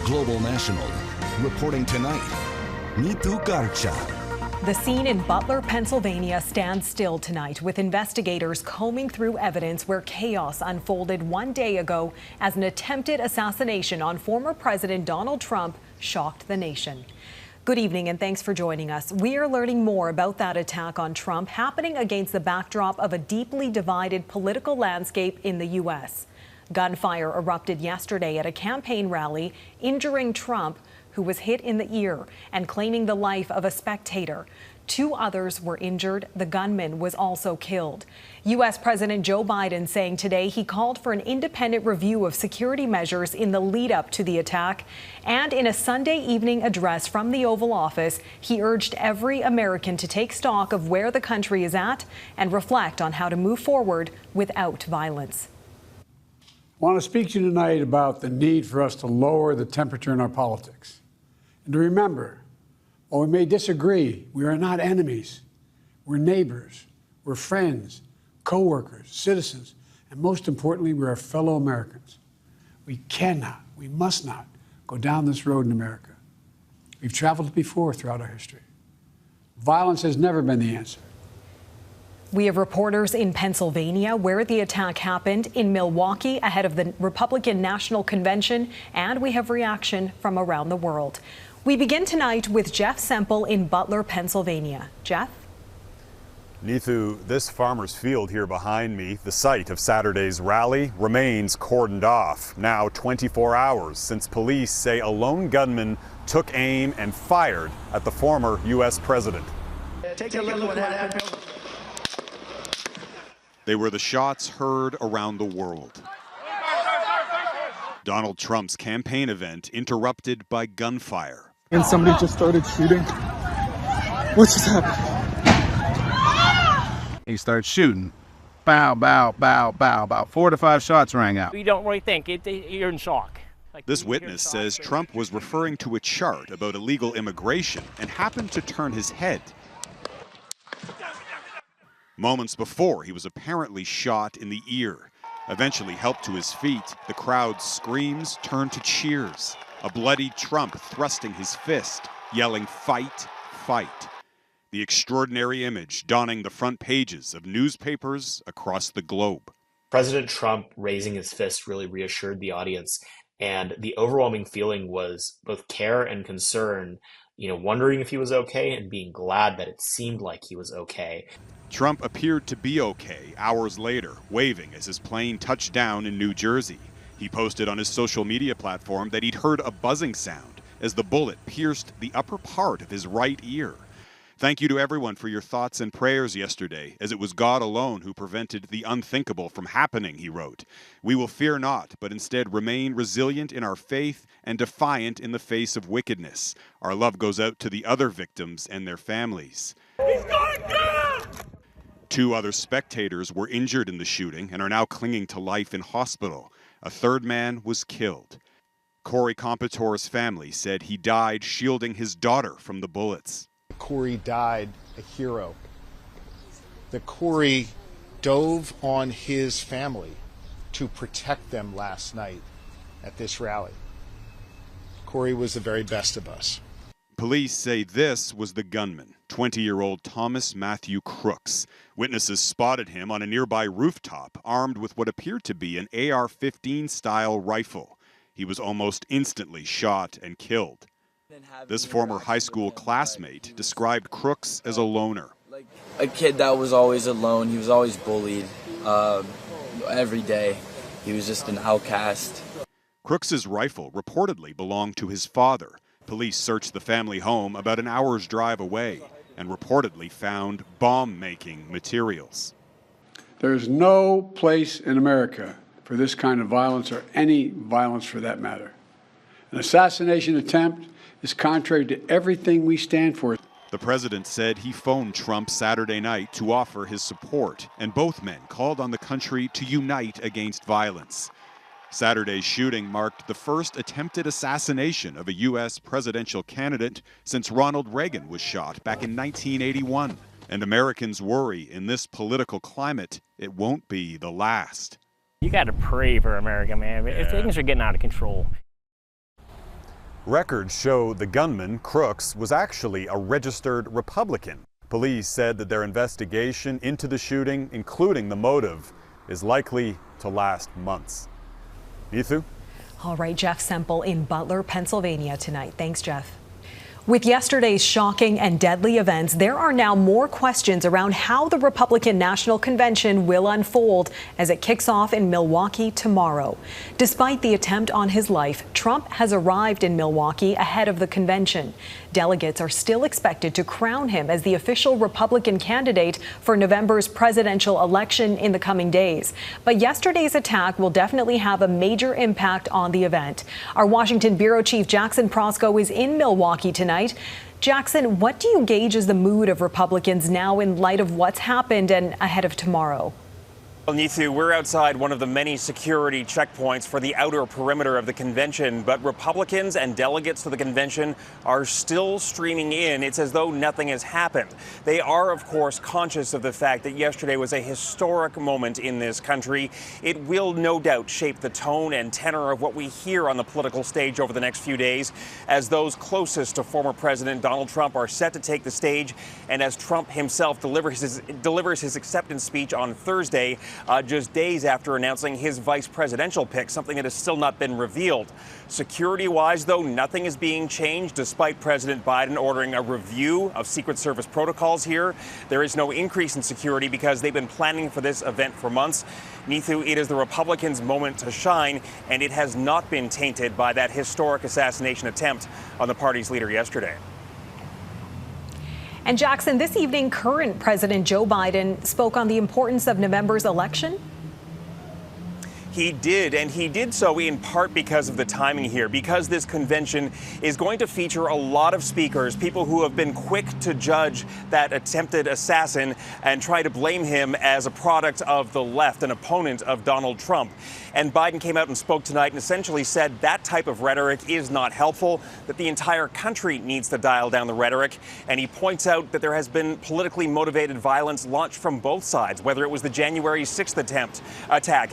Global National, reporting tonight. Nitu Garcha. The scene in Butler, Pennsylvania stands still tonight, with investigators combing through evidence where chaos unfolded 1 day ago as an attempted assassination on former President Donald Trump shocked the nation. Good evening and thanks for joining us. We are learning more about that attack on Trump happening against the backdrop of a deeply divided political landscape in the U.S. Gunfire erupted yesterday at a campaign rally, injuring Trump, who was hit in the ear, and claiming the life of a spectator. 2 others were injured. The gunman was also killed. U.S. President Joe Biden saying today he called for an independent review of security measures in the lead up to the attack. And in a Sunday evening address from the Oval Office, he urged every American to take stock of where the country is at and reflect on how to move forward without violence. I want to speak to you tonight about the need for us to lower the temperature in our politics. And to remember, while we may disagree, we are not enemies. We're neighbors, we're friends, co-workers, citizens, and most importantly, we're our fellow Americans. We cannot, we must not go down this road in America. We've traveled before throughout our history. Violence has never been the answer. We have reporters in Pennsylvania where the attack happened, in Milwaukee ahead of the Republican National Convention, and we have reaction from around the world. We begin tonight with Jeff Semple in Butler, Pennsylvania. Jeff? Neithu, this farmer's field here behind me, the site of Saturday's rally, remains cordoned off. Now 24 hours since police say a lone gunman took aim and fired at the former U.S. president. Take a look at what happened. They were the shots heard around the world. Donald Trump's campaign event interrupted by gunfire. And somebody just started shooting. What just happened? He started shooting. Bow, bow, bow, bow. About 4 to 5 shots rang out. You don't really think. You're in shock. This witness says Trump was referring to a chart about illegal immigration and happened to turn his head. Moments before, he was apparently shot in the ear. Eventually helped to his feet, the crowd's screams turned to cheers. A bloody Trump thrusting his fist, yelling, "Fight, fight." The extraordinary image donning the front pages of newspapers across the globe. President Trump raising his fist really reassured the audience, and the overwhelming feeling was both care and concern, wondering if he was okay and being glad that it seemed like he was okay. Trump appeared to be okay hours later, waving as his plane touched down in New Jersey. He posted on his social media platform that he'd heard a buzzing sound as the bullet pierced the upper part of his right ear. Thank you to everyone for your thoughts and prayers yesterday, as it was God alone who prevented the unthinkable from happening, he wrote. We will fear not, but instead remain resilient in our faith and defiant in the face of wickedness. Our love goes out to the other victims and their families. He's going down! 2 other spectators were injured in the shooting and are now clinging to life in hospital. A 3rd man was killed. Corey Compitore's family said he died shielding his daughter from the bullets. Corey died a hero. That Corey dove on his family to protect them last night at this rally. Corey was the very best of us. Police say this was the gunman, 20-year-old Thomas Matthew Crooks. Witnesses spotted him on a nearby rooftop, armed with what appeared to be an AR-15 style rifle. He was almost instantly shot and killed. This former high school classmate described Crooks as a loner. A kid that was always alone. He was always bullied every day. He was just an outcast. Crooks's rifle reportedly belonged to his father. Police searched the family home about an hour's drive away and reportedly found bomb-making materials. There's no place in America for this kind of violence, or any violence for that matter. An assassination attempt is contrary to everything we stand for. The president said he phoned Trump Saturday night to offer his support, and both men called on the country to unite against violence. Saturday's shooting marked the first attempted assassination of a U.S. presidential candidate since Ronald Reagan was shot back in 1981. And Americans worry in this political climate, it won't be the last. You got to pray for America, man. Things are getting out of control. Records show the gunman, Crooks, was actually a registered Republican. Police said that their investigation into the shooting, including the motive, is likely to last months. Neethu? All right, Jeff Semple in Butler, Pennsylvania tonight. Thanks, Jeff. With yesterday's shocking and deadly events, there are now more questions around how the Republican National Convention will unfold as it kicks off in Milwaukee tomorrow. Despite the attempt on his life, Trump has arrived in Milwaukee ahead of the convention. Delegates are still expected to crown him as the official Republican candidate for November's presidential election in the coming days. But yesterday's attack will definitely have a major impact on the event. Our Washington bureau chief Jackson Proskow is in Milwaukee tonight. Jackson, what do you gauge as the mood of Republicans now in light of what's happened and ahead of tomorrow? Well, Neethu, we're outside one of the many security checkpoints for the outer perimeter of the convention, but Republicans and delegates to the convention are still streaming in. It's as though nothing has happened. They are, of course, conscious of the fact that yesterday was a historic moment in this country. It will no doubt shape the tone and tenor of what we hear on the political stage over the next few days, as those closest to former President Donald Trump are set to take the stage, and as Trump himself delivers his acceptance speech on Thursday, just days after announcing his vice presidential pick, something that has still not been revealed. Security-wise, though, nothing is being changed, despite President Biden ordering a review of Secret Service protocols here. There is no increase in security because they've been planning for this event for months. Neethu, it is the Republicans' moment to shine, and it has not been tainted by that historic assassination attempt on the party's leader yesterday. And Jackson, this evening, current President Joe Biden spoke on the importance of November's election. He did, and he did so in part because of the timing here, because this convention is going to feature a lot of speakers, people who have been quick to judge that attempted assassin and try to blame him as a product of the left, an opponent of Donald Trump. And Biden came out and spoke tonight and essentially said that type of rhetoric is not helpful, that the entire country needs to dial down the rhetoric. And he points out that there has been politically motivated violence launched from both sides, whether it was the January 6th attack,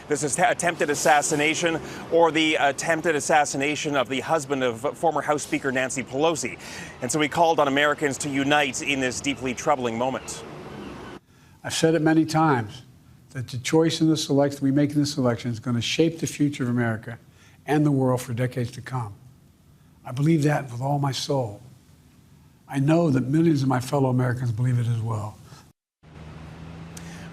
this attempted assassination, or the attempted assassination of the husband of former House Speaker Nancy Pelosi. And so he called on Americans to unite in this deeply troubling moment. I've said it many times that the choice in this election we make in this election is going to shape the future of America and the world for decades to come. I believe that with all my soul. I know that millions of my fellow Americans believe it as well.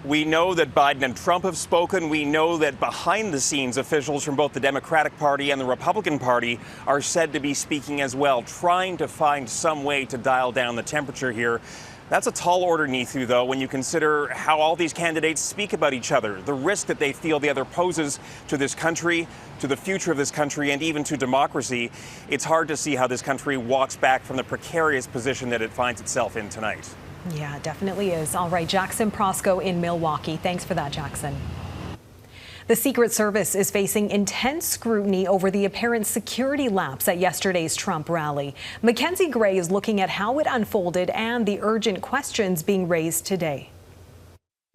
We know that Biden and Trump have spoken. We know that behind the scenes, officials from both the Democratic Party and the Republican Party are said to be speaking as well, trying to find some way to dial down the temperature here. That's a tall order, Neethu, though, when you consider how all these candidates speak about each other, the risk that they feel the other poses to this country, to the future of this country, and even to democracy. It's hard to see how this country walks back from the precarious position that it finds itself in tonight. Yeah, it definitely is. All right, Jackson Proskow in Milwaukee. Thanks for that, Jackson. The Secret Service is facing intense scrutiny over the apparent security lapse at yesterday's Trump rally. Mackenzie Gray is looking at how it unfolded and the urgent questions being raised today.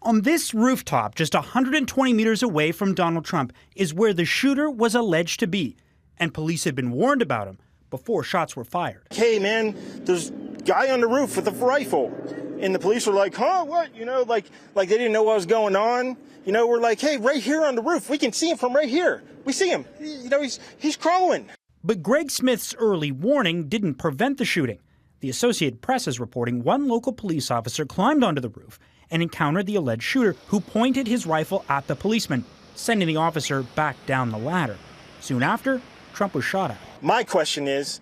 On this rooftop, just 120 meters away from Donald Trump, is where the shooter was alleged to be. And police had been warned about him before shots were fired. Hey, man, there's a guy on the roof with a rifle. And the police were like, huh, what? You know, like they didn't know what was going on. You know, we're like, hey, right here on the roof. We can see him from right here. We see him. You know, he's crawling. But Greg Smith's early warning didn't prevent the shooting. The Associated Press is reporting one local police officer climbed onto the roof and encountered the alleged shooter, who pointed his rifle at the policeman, sending the officer back down the ladder. Soon after, Trump was shot at. My question is,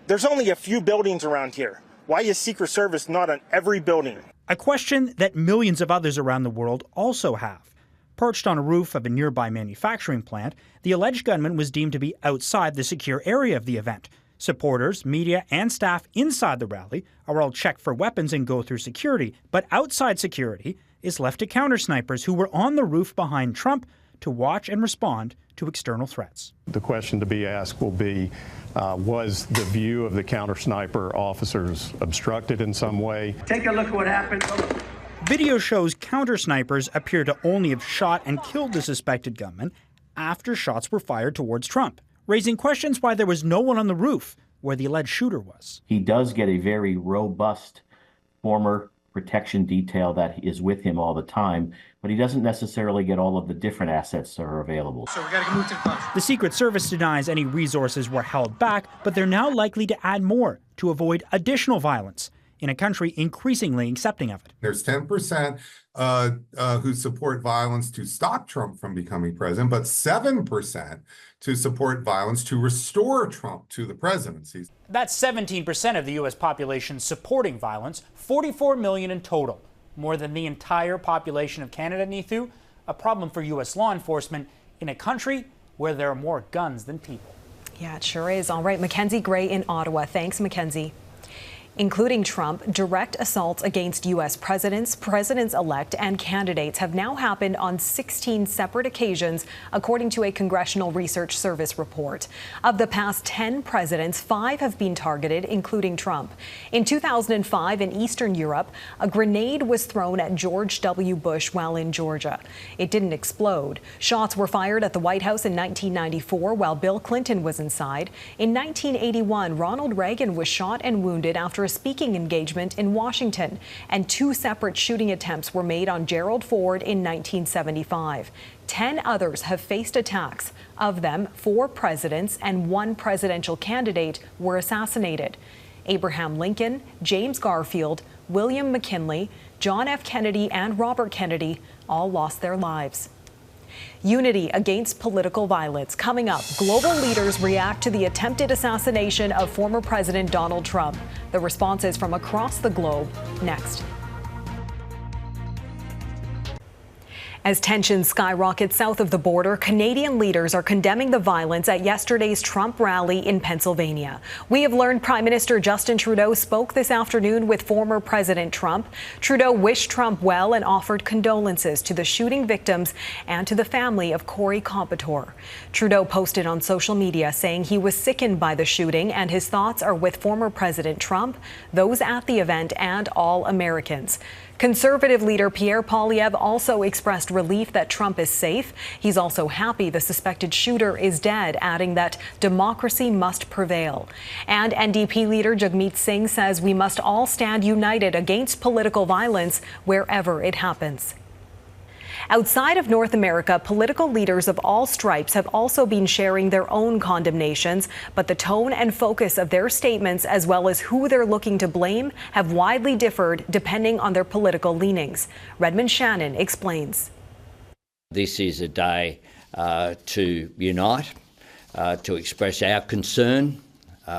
there's only a few buildings around here. Why is Secret Service not on every building? A question that millions of others around the world also have. Perched on a roof of a nearby manufacturing plant, the alleged gunman was deemed to be outside the secure area of the event. Supporters, media, and staff inside the rally are all checked for weapons and go through security. But outside security is left to counter-snipers who were on the roof behind Trump to watch and respond to external threats. The question to be asked will be, was the view of the counter-sniper officers obstructed in some way? Take a look at what happened. Video shows counter-snipers appear to only have shot and killed the suspected gunman after shots were fired towards Trump. raising questions why there was no one on the roof where the alleged shooter was. He does get a very robust former protection detail that is with him all the time, but he doesn't necessarily get all of the different assets that are available. So we got to move to the front. The Secret Service denies any resources were held back, but they're now likely to add more to avoid additional violence in a country increasingly accepting of it. There's 10% who support violence to stop Trump from becoming president, but 7% to support violence to restore Trump to the presidency. That's 17% of the U.S. population supporting violence, 44 million in total. More than the entire population of Canada, Neetu, a problem for U.S. law enforcement in a country where there are more guns than people. Yeah, it sure is. All right, Mackenzie Gray in Ottawa. Thanks, Mackenzie. Including Trump, direct assaults against U.S. presidents-elect, and candidates have now happened on 16 separate occasions, according to a Congressional Research Service report. Of the past 10 presidents, 5 have been targeted, including Trump. In 2005, in Eastern Europe, a grenade was thrown at George W. Bush while in Georgia. It didn't explode. Shots were fired at the White House in 1994 while Bill Clinton was inside. In 1981, Ronald Reagan was shot and wounded after a speaking engagement in Washington, and 2 separate shooting attempts were made on Gerald Ford in 1975. 10 others have faced attacks. Of them, 4 presidents and 1 presidential candidate were assassinated. Abraham Lincoln, James Garfield, William McKinley, John F. Kennedy, and Robert Kennedy all lost their lives. Unity against political violence. Coming up, global leaders react to the attempted assassination of former President Donald Trump. The responses from across the globe next. As tensions skyrocket south of the border, Canadian leaders are condemning the violence at yesterday's Trump rally in Pennsylvania. We have learned Prime Minister Justin Trudeau spoke this afternoon with former President Trump. Trudeau wished Trump well and offered condolences to the shooting victims and to the family of Corey Competor. Trudeau posted on social media saying he was sickened by the shooting and his thoughts are with former President Trump, those at the event, and all Americans. Conservative leader Pierre Poilievre also expressed relief that Trump is safe. He's also happy the suspected shooter is dead, adding that democracy must prevail. And NDP leader Jagmeet Singh says we must all stand united against political violence wherever it happens. Outside of North America, political leaders of all stripes have also been sharing their own condemnations, but the tone and focus of their statements, as well as who they're looking to blame, have widely differed depending on their political leanings. Redmond Shannon explains. This is a day to unite, to express our concern,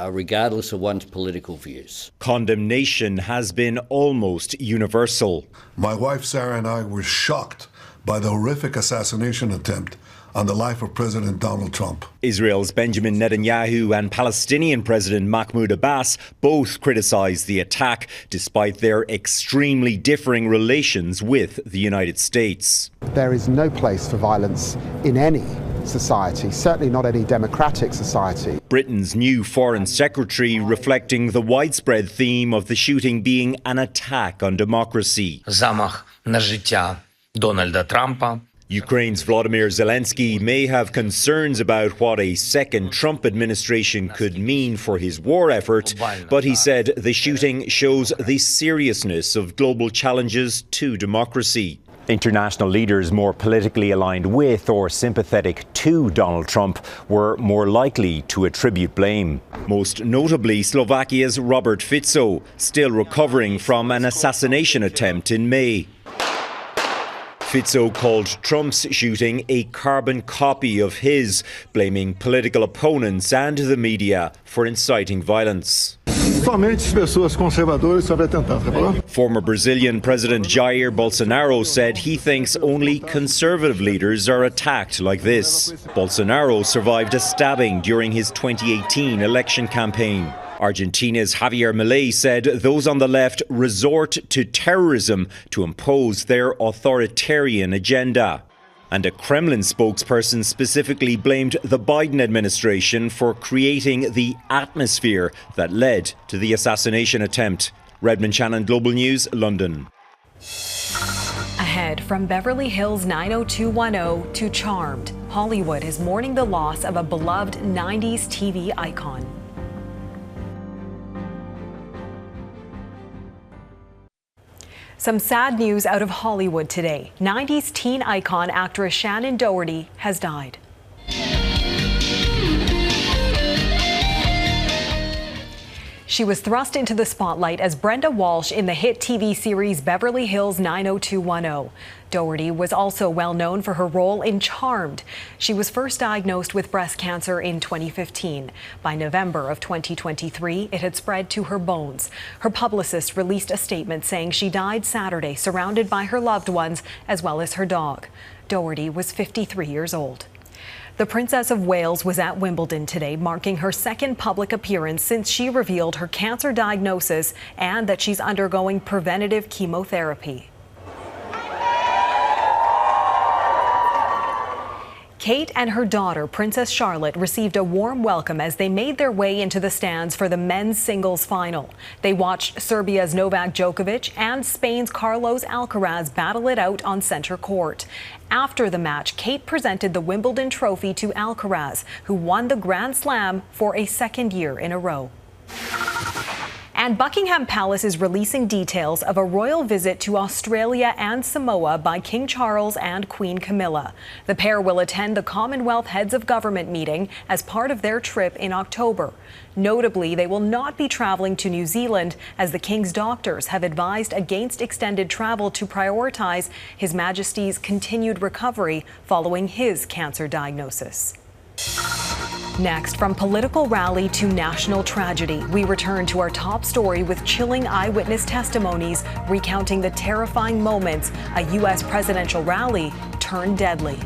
regardless of one's political views. Condemnation has been almost universal. My wife Sarah and I were shocked by the horrific assassination attempt on the life of President Donald Trump. Israel's Benjamin Netanyahu and Palestinian President Mahmoud Abbas both criticized the attack, despite their extremely differing relations with the United States. There is no place for violence in any society, certainly not any democratic society. Britain's new Foreign Secretary reflecting the widespread theme of the shooting being an attack on democracy. Замах на життя Дональда Трампа. Ukraine's Volodymyr Zelensky may have concerns about what a second Trump administration could mean for his war effort, but he said the shooting shows the seriousness of global challenges to democracy. International leaders more politically aligned with or sympathetic to Donald Trump were more likely to attribute blame. Most notably, Slovakia's Robert Fico, still recovering from an assassination attempt in May. Fico called Trump's shooting a carbon copy of his, blaming political opponents and the media for inciting violence. Former Brazilian President Jair Bolsonaro said he thinks only conservative leaders are attacked like this. Bolsonaro survived a stabbing during his 2018 election campaign. Argentina's Javier Milei said those on the left resort to terrorism to impose their authoritarian agenda. And a Kremlin spokesperson specifically blamed the Biden administration for creating the atmosphere that led to the assassination attempt. Redmond Shannon, Global News, London. Ahead, from Beverly Hills 90210 to Charmed, Hollywood is mourning the loss of a beloved 90s TV icon. Some sad news out of Hollywood today. 90s teen icon actress Shannen Doherty has died. She was thrust into the spotlight as Brenda Walsh in the hit TV series Beverly Hills 90210. Doherty was also well known for her role in Charmed. She was first diagnosed with breast cancer in 2015. By November of 2023, it had spread to her bones. Her publicist released a statement saying she died Saturday, surrounded by her loved ones as well as her dog. Doherty was 53 years old. The Princess of Wales was at Wimbledon today, marking her second public appearance since she revealed her cancer diagnosis and that she's undergoing preventative chemotherapy. Kate and her daughter, Princess Charlotte, received a warm welcome as they made their way into the stands for the men's singles final. They watched Serbia's Novak Djokovic and Spain's Carlos Alcaraz battle it out on center court. After the match, Kate presented the Wimbledon trophy to Alcaraz, who won the Grand Slam for a second year in a row. And Buckingham Palace is releasing details of a royal visit to Australia and Samoa by King Charles and Queen Camilla. The pair will attend the Commonwealth Heads of Government meeting as part of their trip in October. Notably, they will not be traveling to New Zealand, as the King's doctors have advised against extended travel to prioritize His Majesty's continued recovery following his cancer diagnosis. Next, from political rally to national tragedy, we return to our top story with chilling eyewitness testimonies recounting the terrifying moments a U.S. presidential rally turned deadly.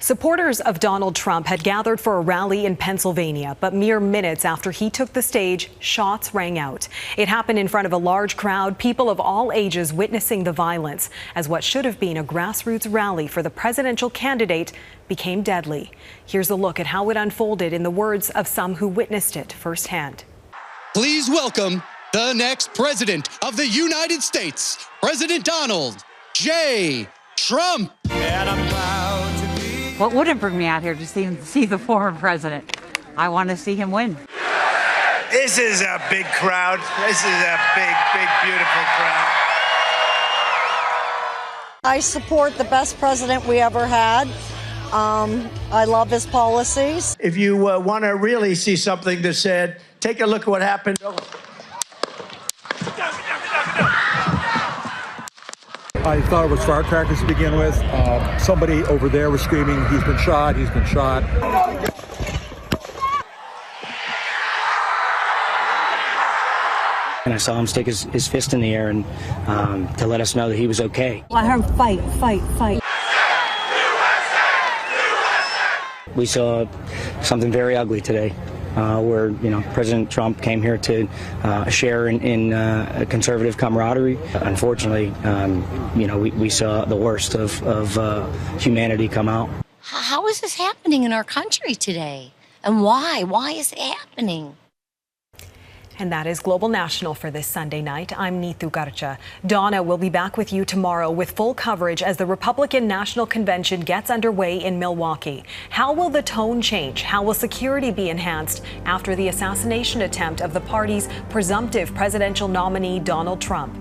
Supporters of Donald Trump had gathered for a rally in Pennsylvania, but mere minutes after he took the stage, shots rang out. It happened in front of a large crowd, people of all ages witnessing the violence, as what should have been a grassroots rally for the presidential candidate became deadly. Here's a look at how it unfolded in the words of some who witnessed it firsthand. Please welcome the next president of the United States, President Donald J. Trump. And I'm proud to be. What wouldn't bring me out here to see the former president? I want to see him win. This is a big crowd. This is a big, beautiful crowd. I support the best president we ever had. I love his policies. If you want to really see something that's said, take a look at what happened. I thought it was firecrackers to begin with. Somebody over there was screaming, he's been shot, he's been shot. And I saw him stick his fist in the air and to let us know that he was okay. I heard fight, fight, fight. We saw something very ugly today. Where President Trump came here to share in conservative camaraderie. Unfortunately, we saw the worst of humanity come out. How is this happening in our country today? And why? Why is it happening? And that is Global National for this Sunday night. I'm Neetu Garcha. Donna will be back with you tomorrow with full coverage as the Republican National Convention gets underway in Milwaukee. How will the tone change? How will security be enhanced after the assassination attempt of the party's presumptive presidential nominee, Donald Trump?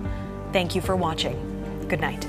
Thank you for watching. Good night.